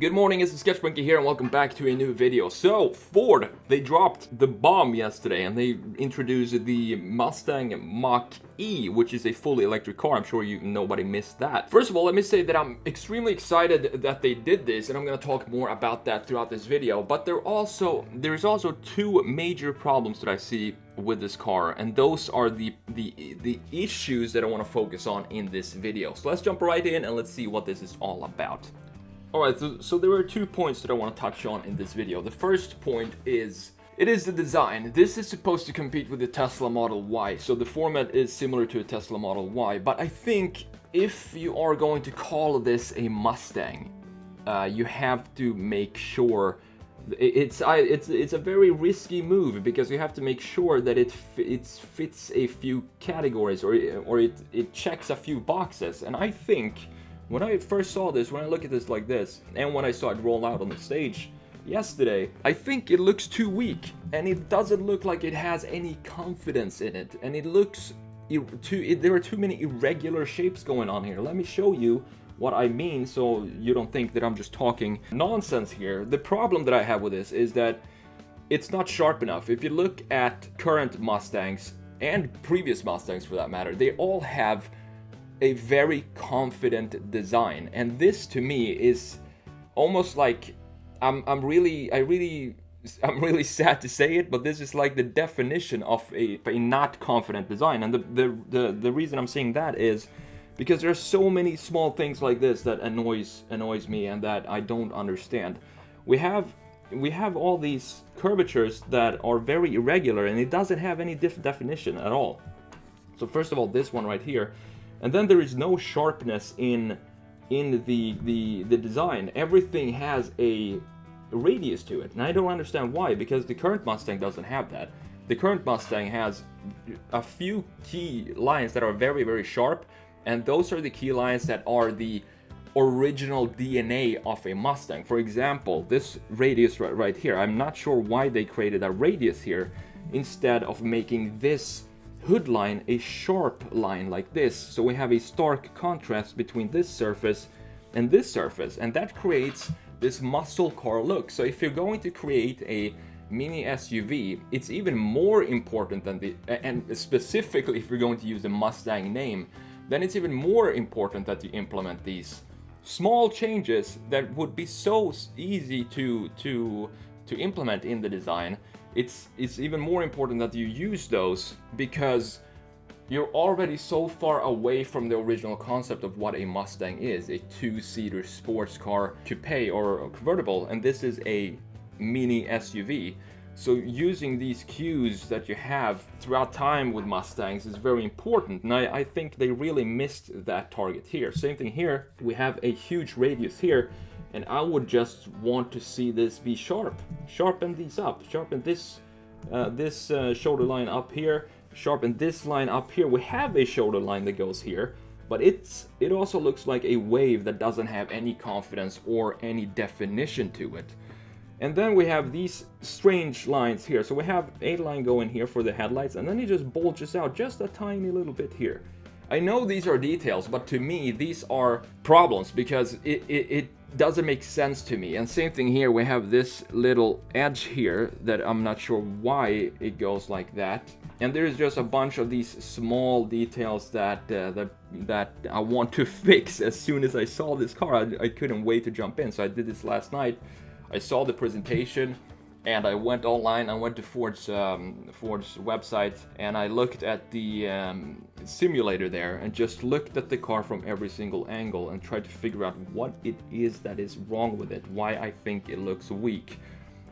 Good morning, it's the Sketchpunky here and welcome back to a new video. So, Ford, they dropped the bomb yesterday and they introduced the Mustang Mach-E, which is a fully electric car. I'm sure nobody missed that. First of all, let me say that I'm extremely excited that they did this, and I'm going to talk more about that throughout this video. But there's also two major problems that I see with this car, and those are the issues that I want to focus on in this video. So let's jump right in and let's see what this is all about. Alright, so there are 2 points that I want to touch on in this video. The first point is, it is the design. This is supposed to compete with the Tesla Model Y, so the format is similar to a Tesla Model Y. But I think if you are going to call this a Mustang, you have to make sure it's a very risky move, because you have to make sure that it fits a few categories, or it checks a few boxes. And I think when I first saw this, when I look at this like this, and when I saw it roll out on the stage yesterday, I think it looks too weak, and it doesn't look like it has any confidence in it, and it looks there are too many irregular shapes going on here. Let me show you what I mean, so you don't think that I'm just talking nonsense here. The problem that I have with this is that it's not sharp enough. If you look at current Mustangs, and previous Mustangs for that matter, they all have a very confident design, and this to me is almost like I'm really sad to say it, but this is like the definition of a not confident design. And the reason I'm saying that is because there are so many small things like this that annoys me and that I don't understand. We have all these curvatures that are very irregular, and it doesn't have any definition at all. So first of all, this one right here. And then there is no sharpness in the design. Everything has a radius to it, and I don't understand why, because the current Mustang doesn't have that. The current Mustang has a few key lines that are very, very sharp, and those are the key lines that are the original DNA of a Mustang. For example, this radius right here, I'm not sure why they created a radius here instead of making this hood line a sharp line like this. So we have a stark contrast between this surface and this surface, and that creates this muscle car look. So if you're going to create a mini SUV, it's even more important than and specifically if you're going to use the Mustang name, then it's even more important that you implement these small changes that would be so easy to implement in the design. It's even more important that you use those, because you're already so far away from the original concept of what a Mustang is, a two-seater sports car, coupe or convertible, and this is a mini SUV. So using these cues that you have throughout time with Mustangs is very important, and I think they really missed that target here. Same thing here, we have a huge radius here, and I would just want to see this be sharp. Sharpen these up. Sharpen this shoulder line up here. Sharpen this line up here. We have a shoulder line that goes here, but it also looks like a wave that doesn't have any confidence or any definition to it. And then we have these strange lines here. So we have a line going here for the headlights, and then it just bulges out just a tiny little bit here. I know these are details, but to me these are problems, because it doesn't make sense to me. And same thing here, we have this little edge here that I'm not sure why it goes like that. And there's just a bunch of these small details that I want to fix as soon as I saw this car. I couldn't wait to jump in, so I did this last night. I saw the presentation, and I went online. I went to Ford's website, and I looked at the simulator there, and just looked at the car from every single angle and tried to figure out what it is that is wrong with it, why I think it looks weak.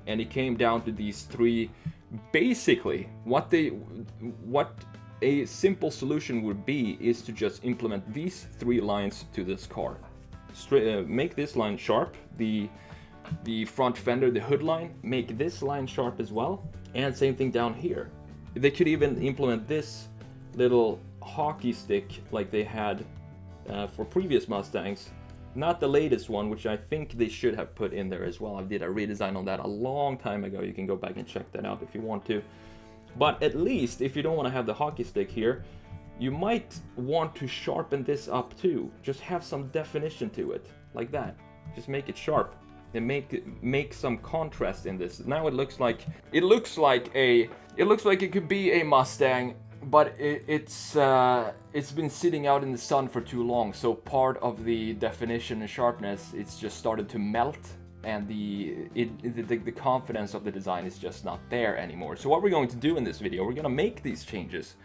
And it came down to these three. Basically, what a simple solution would be is to just implement these three lines to this car. Make this line sharp, the front fender, the hood line, make this line sharp as well, and same thing down here. They could even implement this little hockey stick like they had for previous Mustangs, not the latest one, which I think they should have put in there as well. I did a redesign on that a long time ago. You can go back and check that out if you want to. But at least if you don't want to have the hockey stick here, you might want to sharpen this up too. Just have some definition to it, like that. Just make it sharp. and make some contrast in this. Now it looks like it could be a Mustang, but it's been sitting out in the sun for too long, so part of the definition and sharpness, it's just started to melt, and the confidence of the design is just not there anymore. So what we're going to do in this video, we're going to make these changes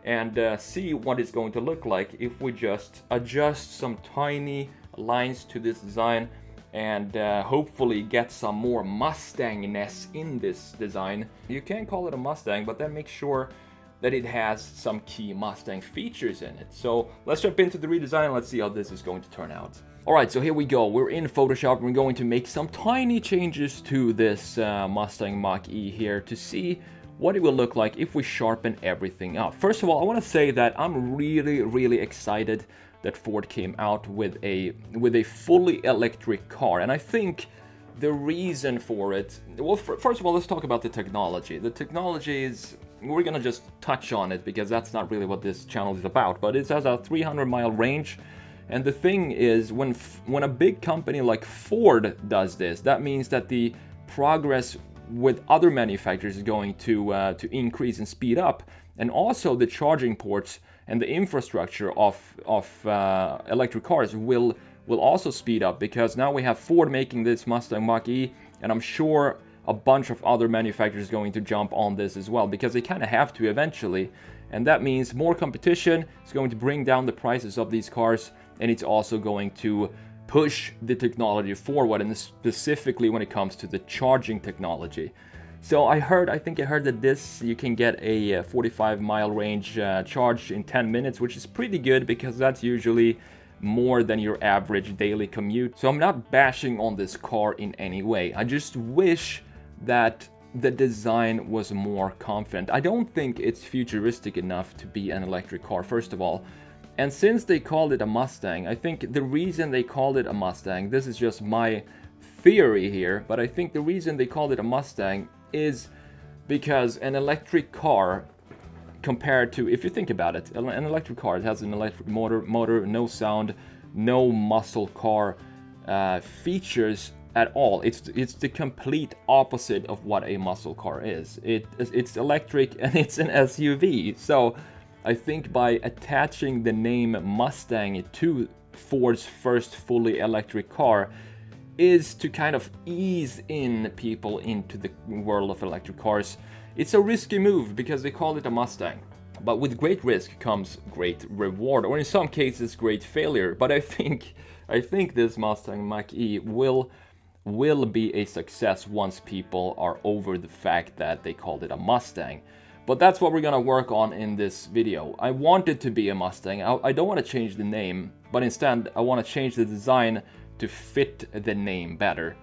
and see what it's going to look like if we just adjust some tiny lines to this design and hopefully get some more Mustang-ness in this design. You can call it a Mustang, but then make sure that it has some key Mustang features in it. So let's jump into the redesign and let's see how this is going to turn out. Alright, so here we go. We're in Photoshop and we're going to make some tiny changes to this Mustang Mach-E here to see what it will look like if we sharpen everything up. First of all, I want to say that I'm really excited that Ford came out with a fully electric car, and I think the reason for it, well, first of all, let's talk about the technology. The technology is, we're gonna just touch on it because that's not really what this channel is about, but it has a 300-mile range. And the thing is, when a big company like Ford does this, that means that the progress with other manufacturers is going to increase and speed up, and also the charging ports and the infrastructure of electric cars will also speed up, because now we have Ford making this Mustang Mach-E, and I'm sure a bunch of other manufacturers going to jump on this as well, because they kind of have to eventually, and that means more competition is going to bring down the prices of these cars, and it's also going to push the technology forward, and specifically when it comes to the charging technology. So I think I heard that this, you can get a 45-mile range charge in 10 minutes, which is pretty good because that's usually more than your average daily commute. So I'm not bashing on this car in any way. I just wish that the design was more confident. I don't think it's futuristic enough to be an electric car, first of all. And since they called it a Mustang, I think the reason they called it a Mustang, this is just my theory here, but I think the reason they called it a Mustang is because an electric car, compared to, if you think about it, an electric car, it has an electric motor, no sound, no muscle car features at all. It's the complete opposite of what a muscle car is. It's electric and it's an SUV. So I think by attaching the name Mustang to Ford's first fully electric car is to kind of ease in people into the world of electric cars. It's a risky move because they call it a Mustang. But with great risk comes great reward, or in some cases great failure. But I think this Mustang Mach-E will be a success once people are over the fact that they called it a Mustang. But that's what we're gonna work on in this video. I want it to be a Mustang. I don't want to change the name, but instead I want to change the design to fit the name better.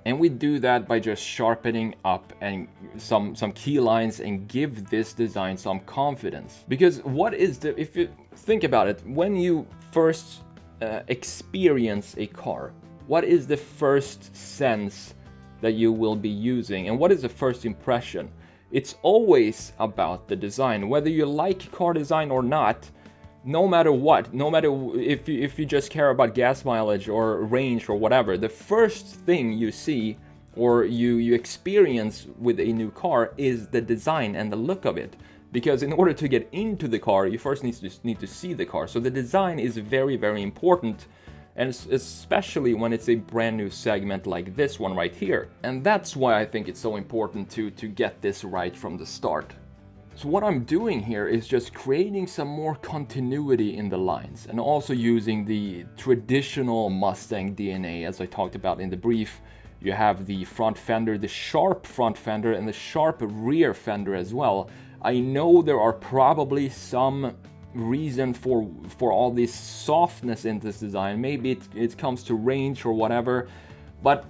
And we do that by just sharpening up and some key lines and give this design some confidence. Because if you think about it, when you first experience a car, what is the first sense that you will be using, and what is the first impression? It's always about the design. Whether you like car design or not, no matter what, no matter if you just care about gas mileage or range or whatever, the first thing you see or you experience with a new car is the design and the look of it. Because in order to get into the car, you first need to see the car. So the design is very important, and especially when it's a brand new segment like this one right here. And that's why I think it's so important to get this right from the start. So what I'm doing here is just creating some more continuity in the lines, and also using the traditional Mustang DNA, as I talked about in the brief. You have the front fender, the sharp front fender, and the sharp rear fender as well. I know there are probably some reason for all this softness in this design. Maybe it comes to range or whatever, but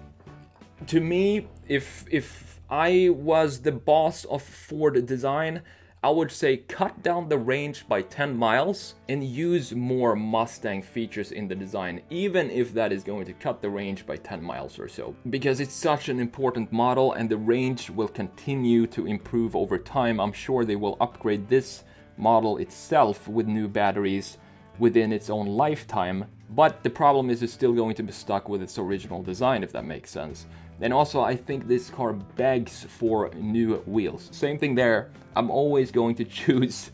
to me, if I was the boss of Ford design, I would say cut down the range by 10 miles and use more Mustang features in the design, even if that is going to cut the range by 10 miles or so. Because it's such an important model and the range will continue to improve over time. I'm sure they will upgrade this model itself with new batteries within its own lifetime, but the problem is it's still going to be stuck with its original design, if that makes sense. And also, I think this car begs for new wheels. Same thing there. I'm always going to choose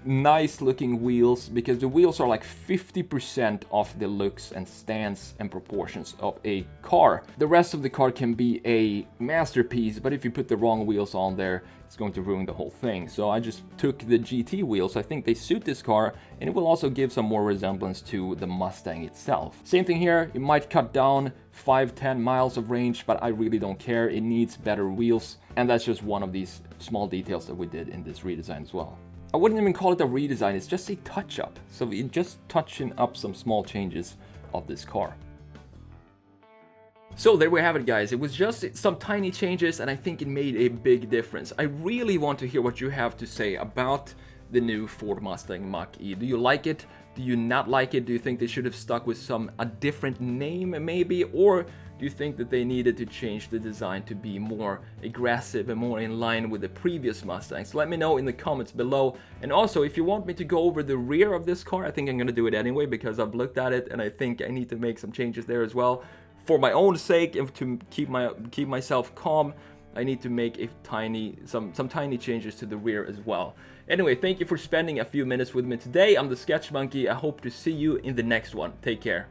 nice looking wheels because the wheels are like 50% of the looks and stance and proportions of a car. The rest of the car can be a masterpiece, but if you put the wrong wheels on there, it's going to ruin the whole thing. So I just took the GT wheels. I think they suit this car, and it will also give some more resemblance to the Mustang itself. Same thing here, it might cut down 5-10 miles of range, but I really don't care. It needs better wheels, and that's just one of these small details that we did in this redesign as well. I wouldn't even call it a redesign, it's just a touch-up. So we're just touching up some small changes of this car. So there we have it, guys. It was just some tiny changes, and I think it made a big difference. I really want to hear what you have to say about the new Ford Mustang Mach-E. Do you like it? Do you not like it? Do you think they should have stuck with a different name maybe? Or do you think that they needed to change the design to be more aggressive and more in line with the previous Mustangs? Let me know in the comments below. And also, if you want me to go over the rear of this car, I think I'm gonna do it anyway because I've looked at it and I think I need to make some changes there as well. For my own sake and to keep myself calm, I need to make some tiny changes to the rear as well. Anyway, thank you for spending a few minutes with me today. I'm the Sketch Monkey. I hope to see you in the next one. Take care.